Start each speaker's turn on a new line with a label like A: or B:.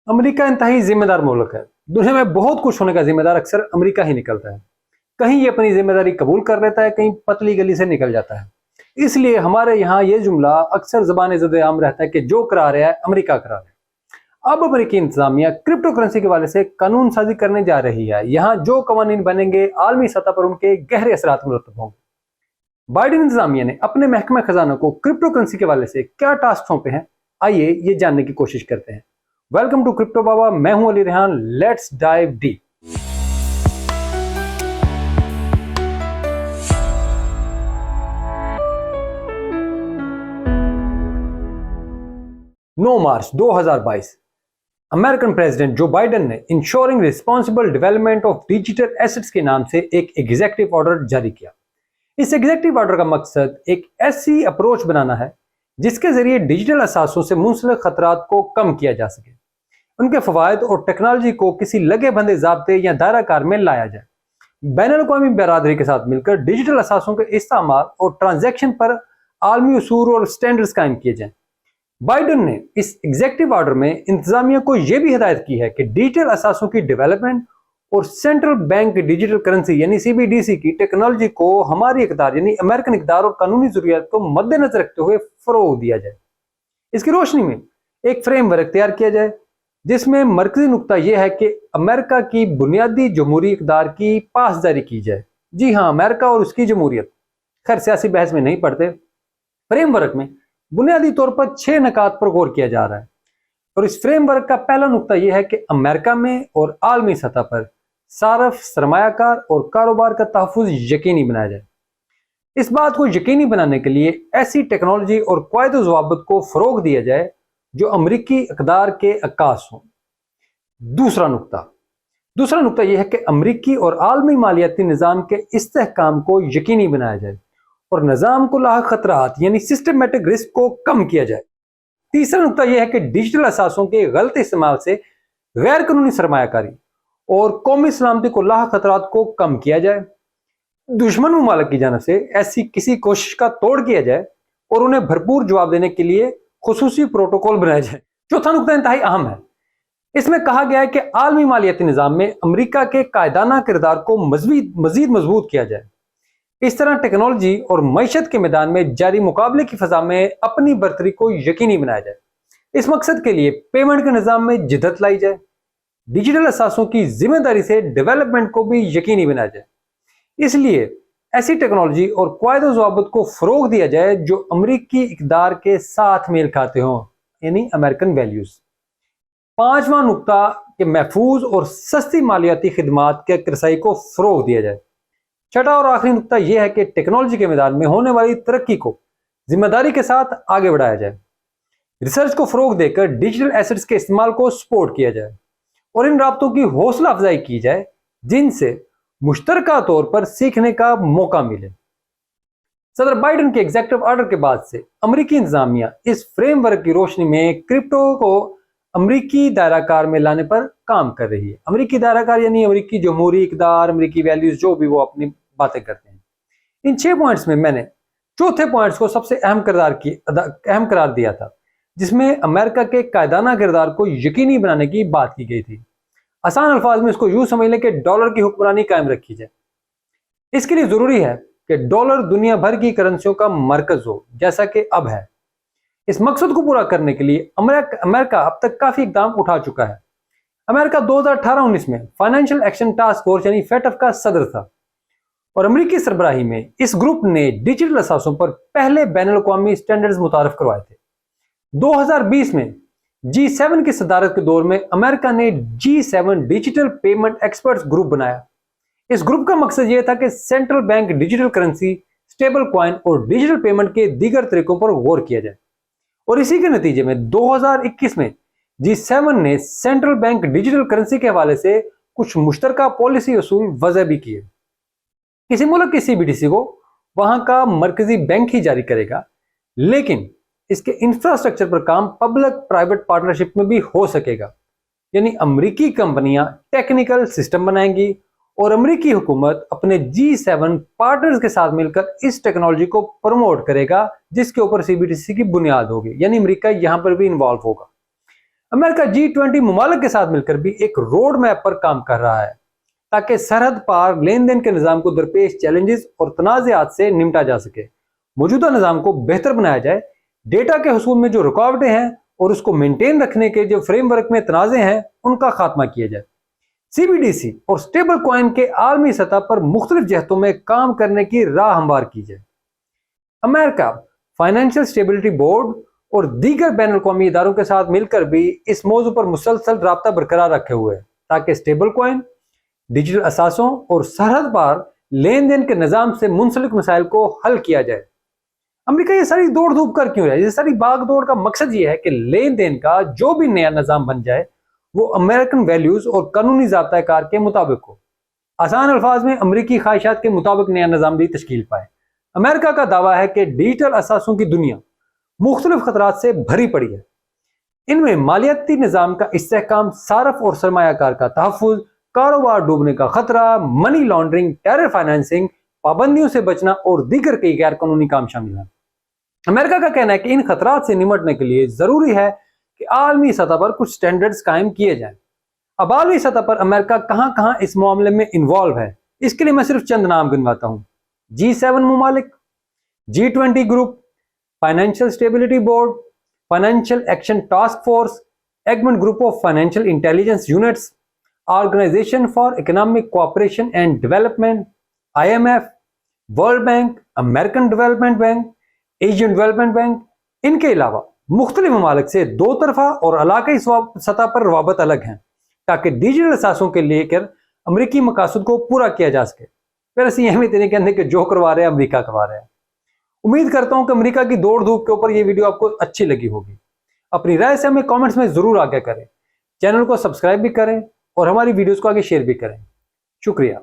A: America इंतहाई जिम्मेदार मुल्क है। दुनिया में बहुत कुछ होने का जिम्मेदार अक्सर अमेरिका ही निकलता है। कहीं ये अपनी जिम्मेदारी कबूल कर लेता है, कहीं पतली गली से निकल जाता है। इसलिए हमारे यहाँ ये जुमला अक्सर ज़बान ज़द-ए-आम रहता है कि जो करा रहा है अमेरिका करा रहा है। अब अमेरिकी इंतजामिया क्रिप्टो करेंसी के हवाले से कानून साजी करने जा रही है। यहाँ जो कवानीन बनेंगे आलमी सतह पर उनके गहरे असरात मुरतब होंगे। बाइडेन इंतजामिया ने अपने महकमा खजाना को क्रिप्टो करेंसी के हवाले से क्या टास्क सौंपे हैं, आइए ये जानने की कोशिश करते हैं। वेलकम टू क्रिप्टो बाबा, मैं हूं Ali Rehan. Let's dive deep. 9 March 2022 American president Joe Biden ने ensuring responsible development of digital assets के नाम से एक एग्जीक्यूटिव ऑर्डर जारी किया। इस एग्जीक्यूटिव ऑर्डर का मकसद एक ऐसी अप्रोच बनाना है जिसके जरिए डिजिटल असासों से मुंसलिक खतरात को कम किया जा सके, उनके फवायद और टेक्नोलॉजी को किसी लगे बंधे ज़ाब्ते या दायरा कार में लाया जाए। बैनुल-अक़वामी बरादरी के साथ मिलकर डिजिटल असासों के इस्तेमाल और ट्रांजैक्शन पर आलमी उसूल और स्टैंडर्ड्स कायम किए जाएं। बाइडेन ने इस एग्जीक्यूटिव ऑर्डर में इंतजामिया को यह भी हिदायत की है कि डिजिटल असासों की डेवलपमेंट और सेंट्रल बैंक डिजिटल करेंसी यानी CBDC की टेक्नोलॉजी को हमारी इक़दार यानी अमेरिकन इक़दार और कानूनी ज़रूरियात को मद्देनजर रखते हुए फ़रोग़ दिया जाए। इसकी रोशनी में एक फ्रेमवर्क तैयार किया जाए जिसमें मरकजी नुक्ता यह है कि अमेरिका की बुनियादी जमहूरी इक़दार की पासदारी की जाए। जी हाँ, अमेरिका और उसकी जमहूरियत। खैर, सियासी बहस में नहीं पड़ते। फ्रेमवर्क में बुनियादी तौर पर 6 नकात पर गौर किया जा रहा है और इस फ्रेमवर्क का पहला नुक्ता यह है कि अमेरिका में और आलमी सतह पर सारफ, सरमायाकार और कारोबार का तहफ़्फ़ुज़ यकीनी बनाया जाए। इस बात को यकीनी बनाने के लिए ऐसी टेक्नोलॉजी और क़वायद व ज़वाबित को फ़रोग़ दिया जाए जो अमरीकी इक़दार के अक्कास हों। दूसरा नुक्ता यह है कि अमरीकी और आलमी मालियाती निज़ाम के इस्तेहकाम को यकीनी बनाया जाए और निज़ाम को लाहक खतरात यानी सिस्टमेटिक रिस्क को कम किया जाए। तीसरा नुक्ता यह है कि डिजिटल असासों के गलत इस्तेमाल से गैर कानूनी सरमायाकारी और कौमी सलामती को लाहक खतरात को कम किया जाए। दुश्मन मुमालिक की जानिब से ऐसी किसी कोशिश का तोड़ किया जाए और उन्हें भरपूर जवाब देने के लिए खुसूसी प्रोटोकॉल बनाया जाए। चौथा नुक्ता इंतहाई अहम है। इसमें कहा गया है कि आलमी मालियाती निज़ाम में अमरीका के कायदाना किरदार को मजीद मजबूत किया जाए। इस तरह टेक्नोलॉजी और मईशत के मैदान में जारी मुकाबले की फ़ज़ा में अपनी बरतरी को यकीनी बनाया जाए। इस मकसद के लिए पेमेंट के निज़ाम में जिद्दत लाई जाए। डिजिटल असासों की जिम्मेदारी से डेवलपमेंट को भी यकीनी बनाया जाए। इसलिए ऐसी टेक्नोलॉजी और क़वायद व ज़वाबित को फ़रोग़ दिया जाए जो अमरीकी इक़दार के साथ मेल खाते हों, यानी अमेरिकन वैल्यूज़। पांचवा नुक्ता कि महफूज और सस्ती मालियाती खिदमात के रसाई को फ़रोग़ दिया जाए। छठा और आखिरी नुक्ता यह है कि टेक्नोलॉजी के मैदान में होने वाली तरक्की को जिम्मेदारी के साथ आगे बढ़ाया जाए। रिसर्च को फ़रोग़ देकर डिजिटल एसेट्स के इस्तेमाल को सपोर्ट किया जाए और इन राब्तों की हौसला अफजाई की जाए जिनसे मुश्तरका तौर पर सीखने का मौका मिले। सदर बाइडेन के एग्जीक्यूटिव ऑर्डर के बाद से अमरीकी इंतजामिया इस फ्रेमवर्क की रोशनी में क्रिप्टो को अमरीकी दायराकार में लाने पर काम कर रही है। अमरीकी दायराकार यानी अमरीकी जमहूरी इक़दार, अमरीकी वैल्यूज, जो भी वो अपनी बातें करते हैं। इन 6 पॉइंट्स में मैंने चौथे पॉइंट्स को सबसे अहम करार दिया था, जिसमें अमेरिका के कायदाना किरदार को यकीनी बनाने की बात की गई थी। आसान अल्फाज में इसको यूं समझ लें कि डॉलर की हुक्मरानी कायम रखी जाए। इसके लिए जरूरी है कि डॉलर दुनिया भर की करेंसियों का मरकज हो, जैसा कि अब है। इस मकसद को पूरा करने के लिए अमेरिका अब तक काफी इकदाम उठा चुका है। अमेरिका 2018-19 में फाइनेंशियल एक्शन टास्क फोर्स यानी FATF का सदर था और अमरीकी सरबराही में इस ग्रुप ने डिजिटल असासों पर पहले बैनुल-अक़वामी स्टैंडर्ड्स मुतारफ करवाए थे। 2020 में G7 की सदारत के दौर में अमेरिका ने G7 digital payment experts group बनाया। इस ग्रुप का मकसद यह था कि central bank digital currency, stable coin और डिजिटल पेमेंट के दीगर तरीकों पर गौर किया जाए और इसी के नतीजे में 2021 में G7 ने सेंट्रल बैंक डिजिटल करेंसी के हवाले से कुछ मुश्तरका पॉलिसी उसूल वज़ा भी किए। किसी मुल्क की CBDC को वहां का मरकजी बैंक ही जारी करेगा, लेकिन इसके इंफ्रास्ट्रक्चर पर काम पब्लिक प्राइवेट पार्टनरशिप में भी हो सकेगा। यानी अमरीकी कंपनियां टेक्निकल सिस्टम बनाएंगी और अमरीकी हुकूमत अपने G7 पार्टनर्स के साथ मिलकर इस टेक्नोलॉजी को प्रमोट करेगा जिसके ऊपर CBDC की बुनियाद होगी। यानी अमरीका यहां पर भी इन्वॉल्व होगा। امریکہ G20 ممالک کے ساتھ مل کر بھی ایک روڈ میپ پر کام کر رہا ہے تاکہ سرحد پار لین دین کے نظام کو درپیش چیلنجز اور تنازعات سے نمٹا جا سکے، موجودہ نظام کو بہتر بنایا جائے، ڈیٹا کے حصول میں جو رکاوٹیں ہیں اور اس کو مینٹین رکھنے کے جو فریم ورک میں تنازع ہیں ان کا خاتمہ کیا جائے، CBDC اور سٹیبل کوائن کے عالمی سطح پر مختلف جہتوں میں کام کرنے کی راہ ہموار کی جائے۔ امریکہ فائنینشیل اسٹیبلٹی بورڈ اور دیگر بین الاقوامی اداروں کے ساتھ مل کر بھی اس موضوع پر مسلسل رابطہ برقرار رکھے ہوئے ہے تاکہ سٹیبل کوائن، ڈیجیٹل اثاثوں اور سرحد پار لین دین کے نظام سے منسلک مسائل کو حل کیا جائے۔ امریکہ یہ ساری دوڑ دھوپ کر کیوں رہا ہے؟ یہ ساری باغ دوڑ کا مقصد یہ ہے کہ لین دین کا جو بھی نیا نظام بن جائے وہ امریکن ویلیوز اور قانونی ضابطہ کار کے مطابق ہو۔ آسان الفاظ میں امریکی خواہشات کے مطابق نیا نظام بھی تشکیل پائے۔ امریکہ کا دعویٰ ہے کہ ڈیجیٹل اثاثوں کی دنیا مختلف خطرات سے بھری پڑی ہے، ان میں مالیاتی نظام کا استحکام، صارف اور سرمایہ کار کا تحفظ، کاروبار ڈوبنے کا خطرہ، منی لانڈرنگ، ٹیرر فائنینسنگ، پابندیوں سے بچنا اور دیگر کئی غیر قانونی کام شامل ہیں۔ امریکہ کا کہنا ہے کہ ان خطرات سے نمٹنے کے لیے ضروری ہے کہ عالمی سطح پر کچھ سٹینڈرڈز قائم کیے جائیں۔ اب عالمی سطح پر امریکہ کہاں کہاں اس معاملے میں انوالو ہے، اس کے لیے میں صرف چند نام گنواتا ہوں۔ G7 ممالک، G20 گروپ، Financial Stability Board, Financial Action Task Force, Egmont Group of Financial Intelligence Units, Organisation for Economic Cooperation and Development, IMF، World Bank, American Development Bank, Asian Development Bank. ان کے علاوہ مختلف ممالک سے دو طرفہ اور علاقائی سطح پر روابط الگ ہیں تاکہ ڈیجیٹل اثاثوں کے لے کر امریکی مقاصد کو پورا کیا جا سکے۔ پھر اسی اہمیت نہیں کہتے کہ جو کروا رہے ہیں امریکہ کروا رہے ہیں۔ امید کرتا ہوں کہ امریکہ کی دوڑ دھوپ کے اوپر یہ ویڈیو آپ کو اچھی لگی ہوگی۔ اپنی رائے سے ہمیں کامنٹس میں ضرور آگاہ کریں، چینل کو سبسکرائب بھی کریں اور ہماری ویڈیوز کو آگے شیئر بھی کریں۔ شکریہ۔